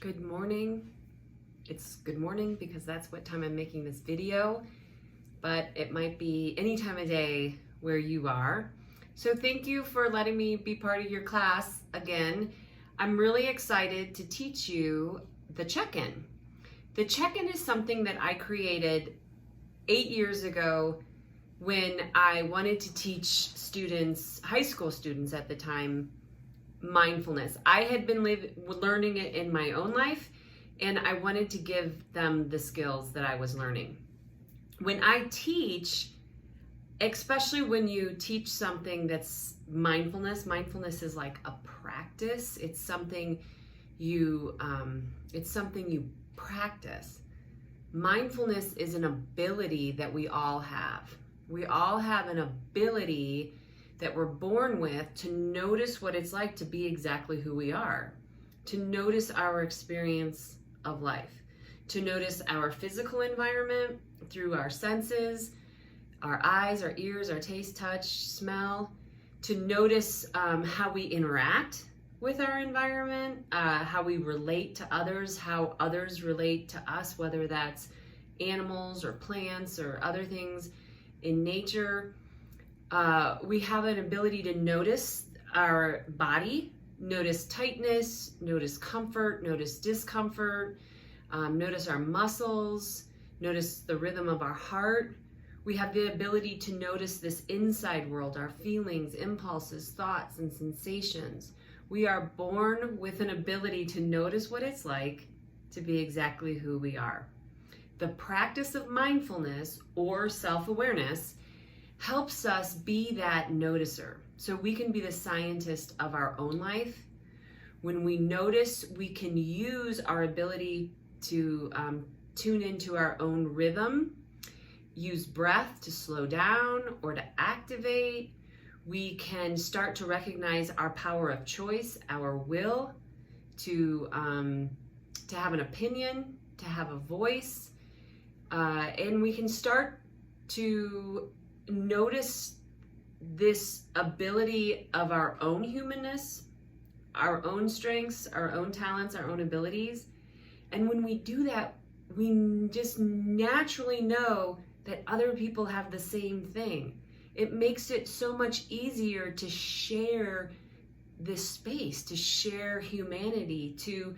Good morning. It's good morning because that's what time I'm making this video, but it might be any time of day where you are. So thank you for letting me be part of your class again. I'm really excited to teach you the check-in. The check-in is something that I created 8 years ago when I wanted to teach students, high school students at the time, mindfulness. I had been learning it in my own life, and I wanted to give them the skills that I was learning. When I teach, especially when you teach something that's mindfulness is like a practice. It's something you practice. Mindfulness is an ability that we all have. We all have an ability that we're born with to notice what it's like to be exactly who we are, to notice our experience of life, to notice our physical environment through our senses, our eyes, our ears, our taste, touch, smell, to notice how we interact with our environment, how we relate to others, how others relate to us, whether that's animals or plants or other things in nature. We have an ability to notice our body, notice tightness, notice comfort, notice discomfort, notice our muscles, notice the rhythm of our heart. We have the ability to notice this inside world, our feelings, impulses, thoughts, and sensations. We are born with an ability to notice what it's like to be exactly who we are. The practice of mindfulness or self-awareness helps us be that noticer, so we can be the scientist of our own life. When we notice, we can use our ability to tune into our own rhythm, use breath to slow down or to activate. We can start to recognize our power of choice, our will to have an opinion, to have a voice, and we can start to notice this ability of our own humanness, our own strengths, our own talents, our own abilities. And when we do that, we just naturally know that other people have the same thing. It makes it so much easier to share this space, to share humanity, to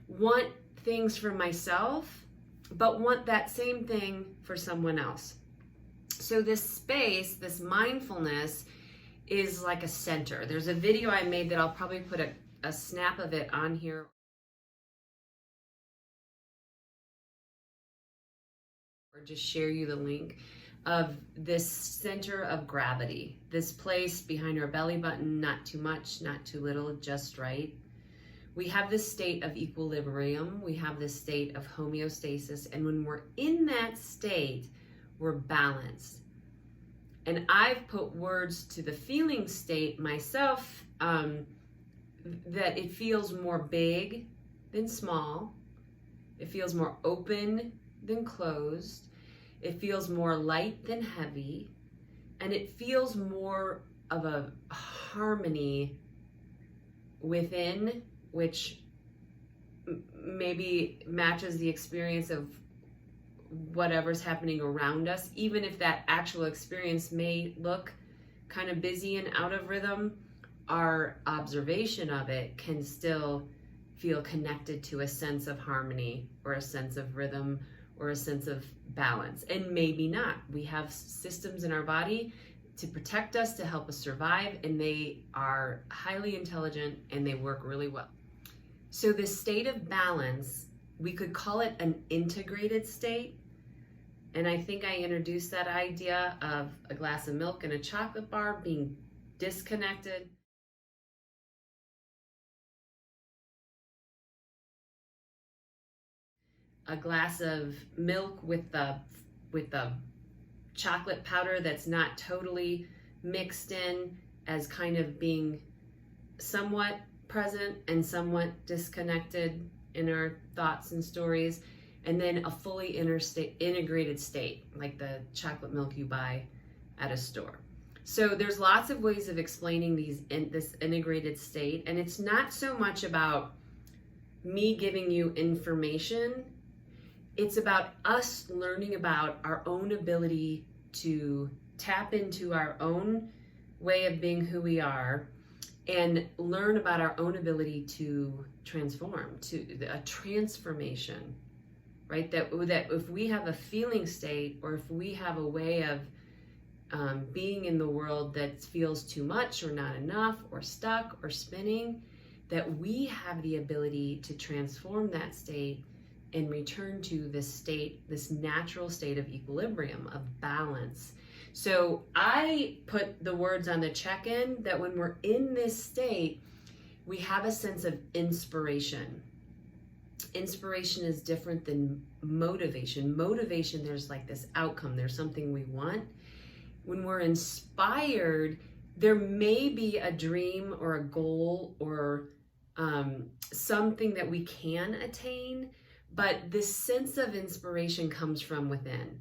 want things for myself, but want that same thing for someone else. So this space, this mindfulness, is like a center. There's a video I made that I'll probably put a snap of it on here, or just share you the link of this center of gravity, this place behind our belly button, not too much, not too little, just right. We have this state of equilibrium, we have this state of homeostasis, and when we're in that state, we're balanced. And I've put words to the feeling state myself, that it feels more big than small. It feels more open than closed. It feels more light than heavy. And it feels more of a harmony within, which maybe matches the experience of whatever's happening around us. Even if that actual experience may look kind of busy and out of rhythm, our observation of it can still feel connected to a sense of harmony or a sense of rhythm or a sense of balance. And maybe not. We have systems in our body to protect us, to help us survive, and they are highly intelligent and they work really well. So this state of balance, we could call it an integrated state. And I think I introduced that idea of a glass of milk and a chocolate bar being disconnected. A glass of milk with the chocolate powder that's not totally mixed in, as kind of being somewhat present and somewhat disconnected in our thoughts and stories, and then a fully integrated state, like the chocolate milk you buy at a store. So there's lots of ways of explaining this integrated state, and it's not so much about me giving you information. It's about us learning about our own ability to tap into our own way of being who we are and learn about our own ability to transform, to a transformation, right? That if we have a feeling state, or if we have a way of being in the world that feels too much or not enough or stuck or spinning, that we have the ability to transform that state and return to this state, this natural state of equilibrium, of balance. So I put the words on the check-in that when we're in this state, we have a sense of inspiration. Inspiration is different than motivation. Motivation, there's like this outcome, there's something we want. When we're inspired, there may be a dream or a goal or something that we can attain, but this sense of inspiration comes from within.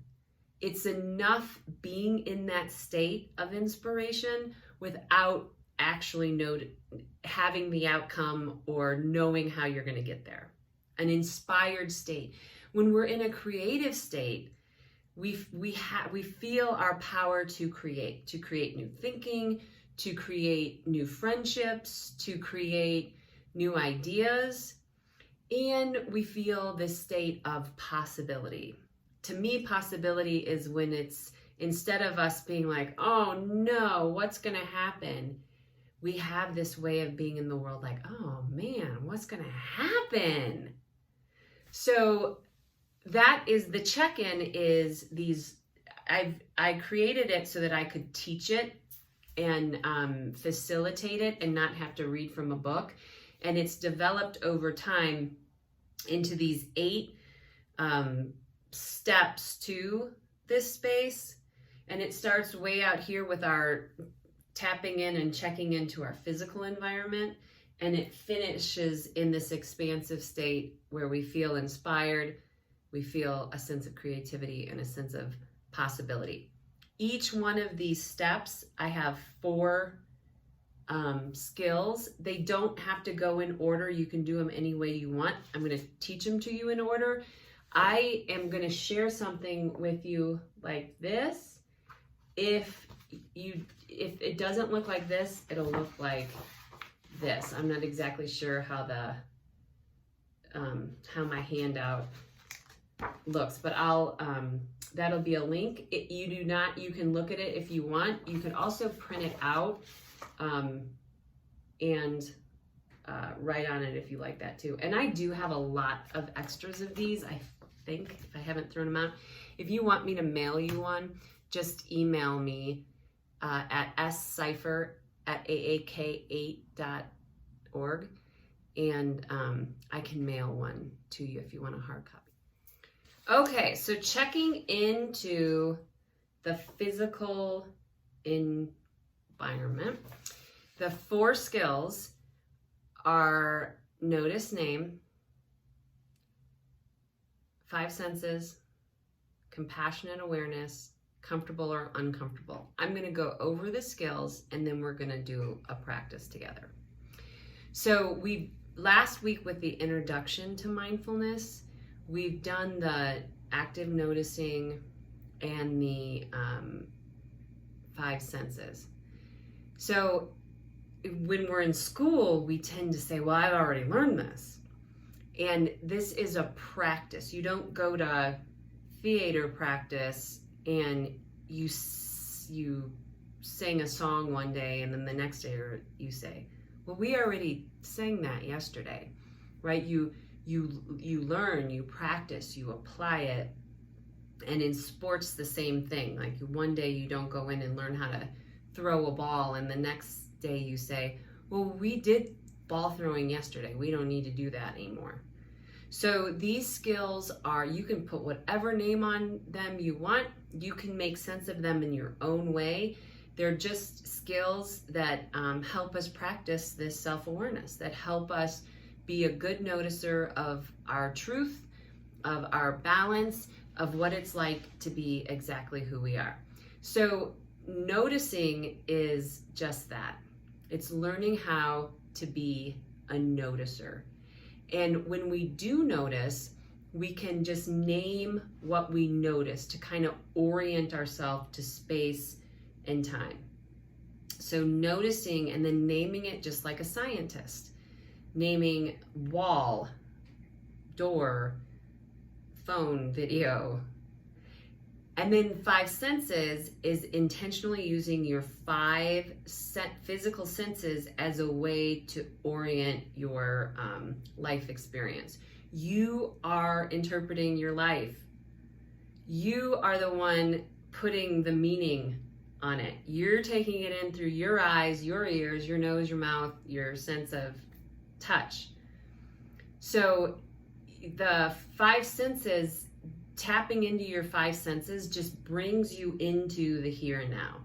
It's enough being in that state of inspiration without actually having the outcome or knowing how you're going to get there. An inspired state. When we're in a creative state, we feel our power to create new thinking, to create new friendships, to create new ideas, and we feel this state of possibility. To me, possibility is when it's, instead of us being like, oh no, what's gonna happen? We have this way of being in the world like, oh man, what's gonna happen? So that is the check-in, is these, I created it so that I could teach it and facilitate it and not have to read from a book. And it's developed over time into these 8 steps to this space. And it starts way out here with our tapping in and checking into our physical environment. And it finishes in this expansive state where we feel inspired, we feel a sense of creativity and a sense of possibility. Each one of these steps, I have 4 skills. They don't have to go in order. You can do them any way you want. I'm going to teach them to you in order. I am going to share something with you like this. If it doesn't look like this, it'll look like this. I'm not exactly sure how how my handout looks, but I'll that'll be a link. You can look at it if you want. You can also print it out and write on it if you like that too. And I do have a lot of extras of these, I think, if I haven't thrown them out. If you want me to mail you one, just email me at scypher@aak8.org, and I can mail one to you if you want a hard copy. Okay, so checking into the physical environment. The 4 skills are notice name, 5 senses, compassionate awareness, comfortable or uncomfortable. I'm going to go over the skills and then we're going to do a practice together. So last week with the introduction to mindfulness, we've done the active noticing and the 5 senses. So when we're in school, we tend to say, well, I've already learned this. And this is a practice. You don't go to theater practice and you sing a song one day and then the next day you say, well, we already sang that yesterday, right? You learn, you practice, you apply it. And in sports, the same thing. Like one day you don't go in and learn how to throw a ball, and the next day you say, well, we did ball throwing yesterday. We don't need to do that anymore. So these skills are, you can put whatever name on them you want. You can make sense of them in your own way. They're just skills that help us practice this self-awareness, that help us be a good noticer of our truth, of our balance, of what it's like to be exactly who we are. So noticing is just that. It's learning how to be a noticer. And when we do notice, we can just name what we notice to kind of orient ourselves to space and time. So noticing and then naming it just like a scientist. Naming wall, door, phone, video. And then 5 senses is intentionally using your 5 physical senses as a way to orient your life experience. You are interpreting your life. You are the one putting the meaning on it. You're taking it in through your eyes, your ears, your nose, your mouth, your sense of touch. So the 5 senses, tapping into your 5 senses just brings you into the here and now,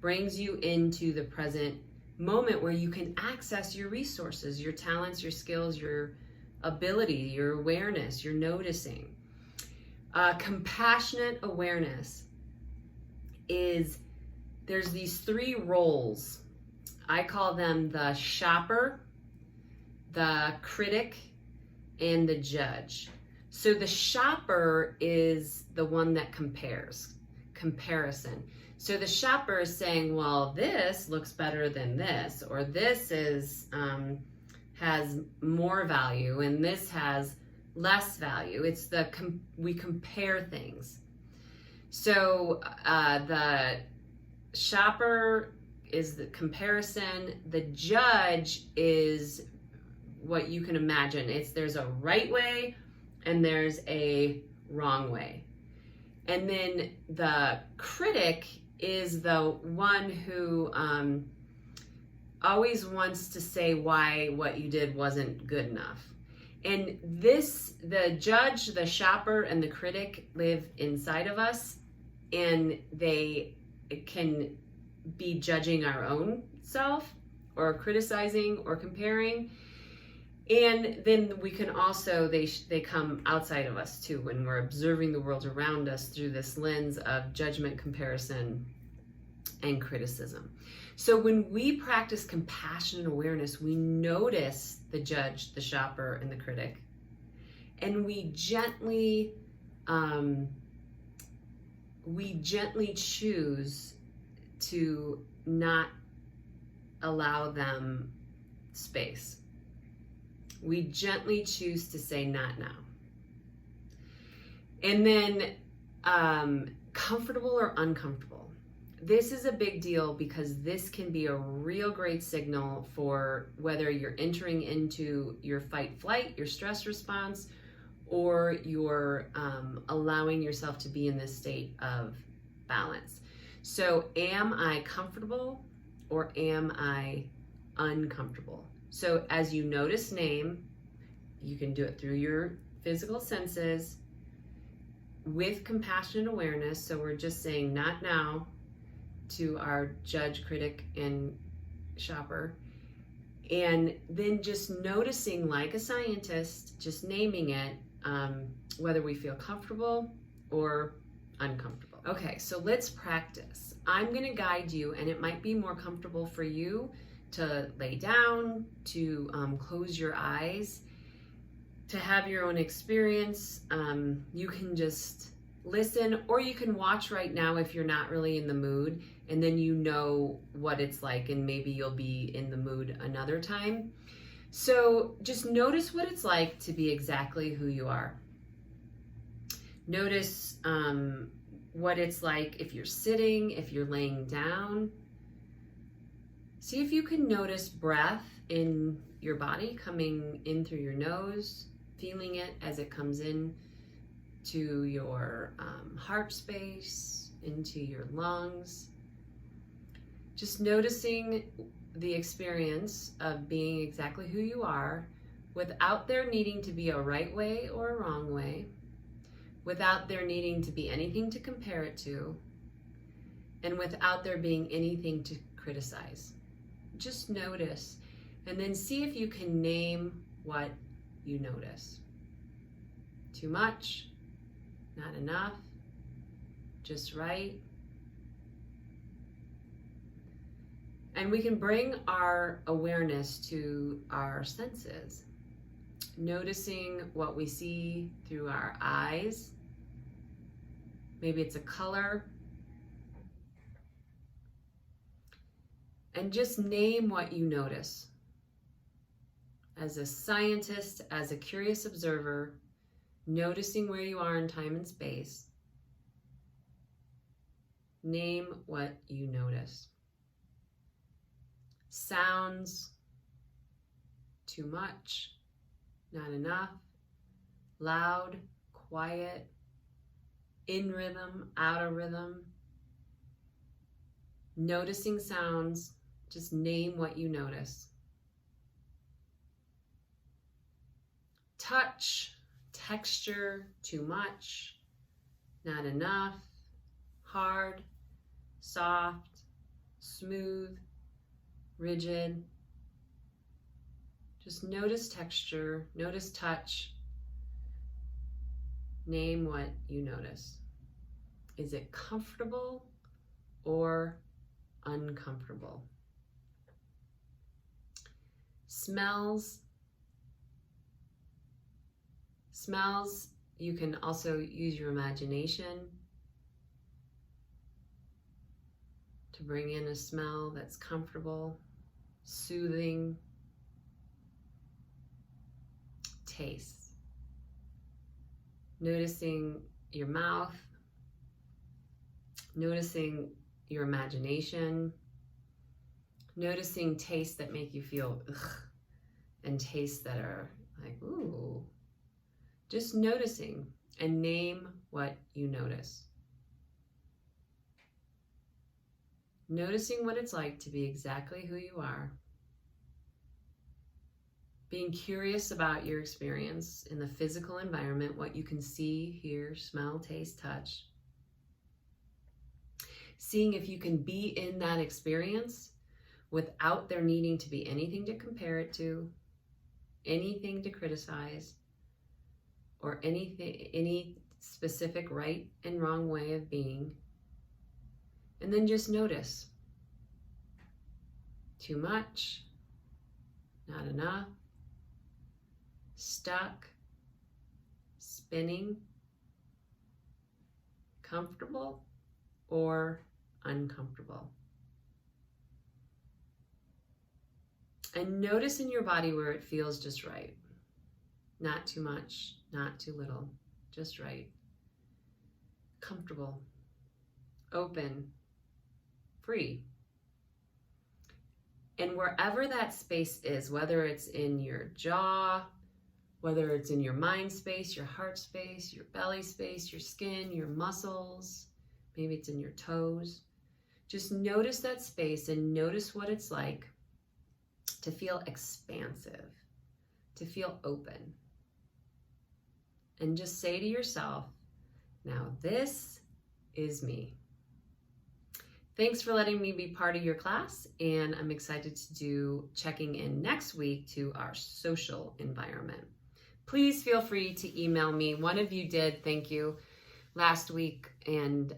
brings you into the present moment where you can access your resources, your talents, your skills, your ability, your awareness, your noticing. Compassionate awareness is, there's these 3 roles. I call them the shopper, the critic, and the judge. So the shopper is the one that compares, comparison. So the shopper is saying, well, this looks better than this, or this is has more value, and this has less value. It's we compare things. So the shopper is the comparison. The judge is what you can imagine. There's a right way and there's a wrong way. And then the critic is the one who always wants to say why what you did wasn't good enough. And the judge, the shopper, and the critic live inside of us, and they can be judging our own self or criticizing or comparing. And then we can also, they come outside of us too, when we're observing the world around us through this lens of judgment, comparison, and criticism. So when we practice compassionate awareness, we notice the judge, the shopper, and the critic, and we gently choose to not allow them space. We gently choose to say, not now. And then comfortable or uncomfortable. This is a big deal because this can be a real great signal for whether you're entering into your fight flight, your stress response, or you're allowing yourself to be in this state of balance. So am I comfortable or am I uncomfortable? So as you notice name, you can do it through your physical senses with compassionate awareness. So we're just saying not now to our judge, critic, and shopper. And then just noticing like a scientist, just naming it, whether we feel comfortable or uncomfortable. Okay, so let's practice. I'm gonna guide you, and it might be more comfortable for you to lay down, to close your eyes, to have your own experience. You can just listen, or you can watch right now if you're not really in the mood, and then you know what it's like, and maybe you'll be in the mood another time. So just notice what it's like to be exactly who you are. Notice what it's like if you're sitting, if you're laying down. See if you can notice breath in your body coming in through your nose, feeling it as it comes in to your heart space, into your lungs. Just noticing the experience of being exactly who you are without there needing to be a right way or a wrong way, without there needing to be anything to compare it to, and without there being anything to criticize. Just notice, and then see if you can name what you notice. Too much, not enough, just right. And we can bring our awareness to our senses. Noticing what we see through our eyes. Maybe it's a color. And just name what you notice. As a scientist, as a curious observer, noticing where you are in time and space, name what you notice. Sounds, too much, not enough, loud, quiet, in rhythm, out of rhythm. Noticing sounds, just name what you notice. Touch, texture, too much, not enough, hard, soft, smooth, rigid. Just notice texture, notice touch. Name what you notice. Is it comfortable or uncomfortable? Smells. Smells, you can also use your imagination to bring in a smell that's comfortable, soothing. Taste. Noticing your mouth, noticing your imagination, noticing tastes that make you feel ugh, and tastes that are like, ooh. Just noticing, and name what you notice. Noticing what it's like to be exactly who you are. Being curious about your experience in the physical environment, what you can see, hear, smell, taste, touch. Seeing if you can be in that experience without there needing to be anything to compare it to, anything to criticize, or any specific right and wrong way of being. And then just notice. Too much, not enough, stuck, spinning, comfortable or uncomfortable. And notice in your body where it feels just right. Not too much, not too little, just right. Comfortable, open, free. And wherever that space is, whether it's in your jaw, whether it's in your mind space, your heart space, your belly space, your skin, your muscles, maybe it's in your toes, just notice that space and notice what it's like to feel expansive, to feel open. And just say to yourself, now this is me. Thanks for letting me be part of your class, and I'm excited to do checking in next week to our social environment. Please feel free to email me. One of you did, thank you, last week, and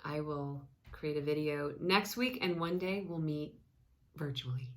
I will create a video next week, and one day we'll meet virtually.